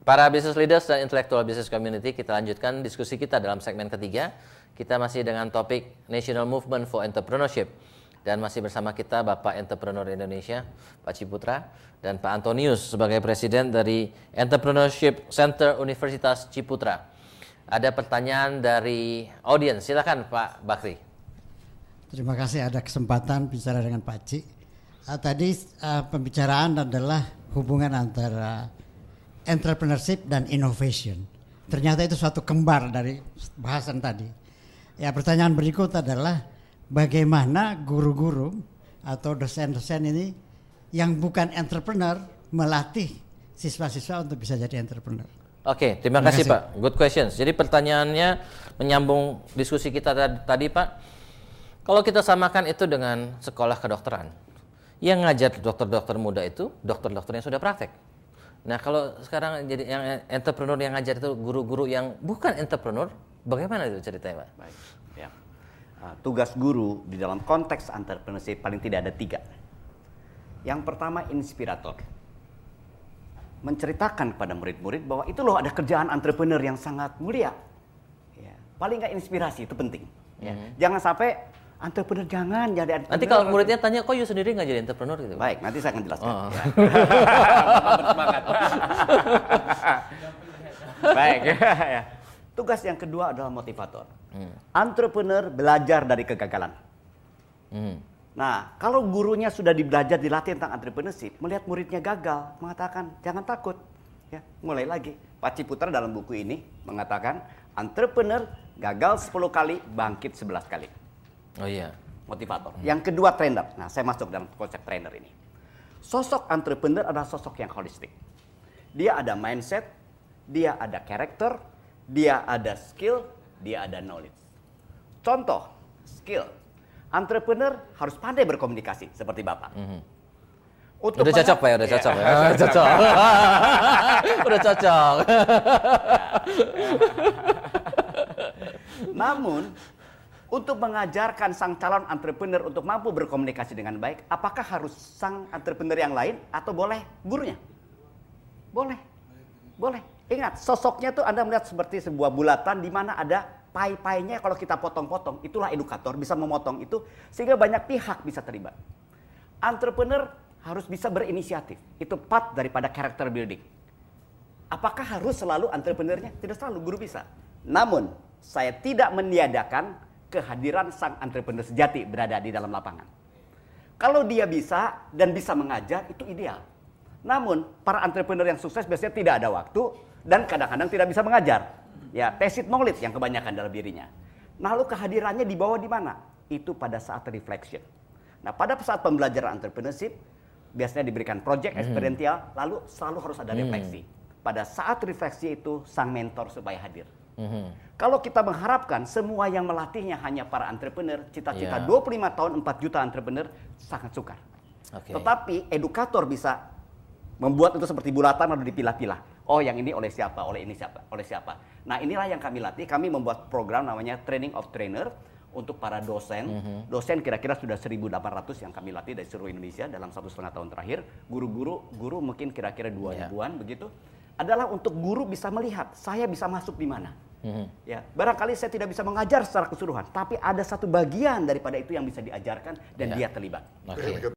Para business leaders dan intellectual business community, kita lanjutkan diskusi kita dalam segmen ketiga. Kita masih dengan topik National Movement for Entrepreneurship. Dan masih bersama kita Bapak Entrepreneur Indonesia, Pak Ciputra, dan Pak Antonius sebagai Presiden dari Entrepreneurship Center Universitas Ciputra. Ada pertanyaan dari audiens, silakan Pak Bakri. Terima kasih ada kesempatan bicara dengan Pak Ci. Tadi pembicaraan adalah hubungan antara entrepreneurship dan innovation. Ternyata itu suatu kembar dari bahasan tadi. Ya, pertanyaan berikut adalah bagaimana guru-guru atau dosen-dosen ini yang bukan entrepreneur melatih siswa-siswa untuk bisa jadi entrepreneur. Oke, terima kasih Pak. Good questions. Jadi pertanyaannya menyambung diskusi kita tadi Pak. Kalau kita samakan itu dengan sekolah kedokteran, yang ngajar dokter-dokter muda itu dokter-dokter yang sudah praktek. Nah kalau sekarang jadi yang entrepreneur yang ngajar itu guru-guru yang bukan entrepreneur, bagaimana itu ceritanya Pak? Baik, ya. Tugas guru di dalam konteks entrepreneurship paling tidak ada 3. Yang pertama inspirator, menceritakan kepada murid-murid bahwa itu loh ada kerjaan entrepreneur yang sangat mulia. Ya. Paling nggak inspirasi itu penting. Ya. Jangan sampai entrepreneur jangan jadi entrepreneur. Nanti kalau muridnya tanya, kok you sendiri nggak jadi entrepreneur gitu? Baik, nanti saya akan jelaskan. Ya. Bersemangat. Baik. Tugas yang kedua adalah motivator. Entrepreneur belajar dari kegagalan. Nah, kalau gurunya sudah belajar dilatih tentang entrepreneurship, melihat muridnya gagal, mengatakan jangan takut. Ya, mulai lagi. Pak Ciputra dalam buku ini mengatakan entrepreneur gagal 10 kali, bangkit 11 kali. Oh iya. Motivator. Yang kedua trainer. Nah, saya masuk dalam konsep trainer ini. Sosok entrepreneur adalah sosok yang holistik. Dia ada mindset, dia ada karakter, dia ada skill, dia ada knowledge. Contoh, skill. Entrepreneur harus pandai berkomunikasi seperti Bapak. Udah cocok Pak ya, udah cocok ya. Cocok. Udah cocok. Namun untuk mengajarkan sang calon entrepreneur untuk mampu berkomunikasi dengan baik, apakah harus sang entrepreneur yang lain atau boleh gurunya? Boleh. Boleh. Ingat, sosoknya tuh Anda melihat seperti sebuah bulatan di mana ada pai-painya kalau kita potong-potong. Itulah edukator, bisa memotong itu sehingga banyak pihak bisa terlibat. Entrepreneur harus bisa berinisiatif. Itu part daripada character building. Apakah harus selalu entrepreneurnya? Tidak selalu, guru bisa. Namun, saya tidak meniadakan kehadiran sang entrepreneur sejati berada di dalam lapangan. Kalau dia bisa dan bisa mengajar, itu ideal. Namun, para entrepreneur yang sukses biasanya tidak ada waktu dan kadang-kadang tidak bisa mengajar. Ya, tacit knowledge yang kebanyakan dalam dirinya. Lalu kehadirannya dibawa di mana? Itu pada saat reflection. Nah, pada saat pembelajaran entrepreneurship, biasanya diberikan project experiential, lalu selalu harus ada refleksi. Pada saat refleksi itu, sang mentor supaya hadir. Kalau kita mengharapkan semua yang melatihnya hanya para entrepreneur, cita-cita 25 tahun 4 juta entrepreneur sangat sukar. Tetapi edukator bisa membuat itu seperti bulatan lalu dipilah-pilah. Oh, yang ini oleh siapa, oleh ini siapa, oleh siapa. Nah, inilah yang kami latih. Kami membuat program namanya Training of Trainer untuk para dosen. Dosen kira-kira sudah 1.800 yang kami latih dari seluruh Indonesia dalam 1,5 tahun terakhir. Guru mungkin kira-kira 2 ribuan begitu. Adalah untuk guru bisa melihat saya bisa masuk di mana. Ya, barangkali saya tidak bisa mengajar secara keseluruhan, tapi ada satu bagian daripada itu yang bisa diajarkan dan dia terlibat.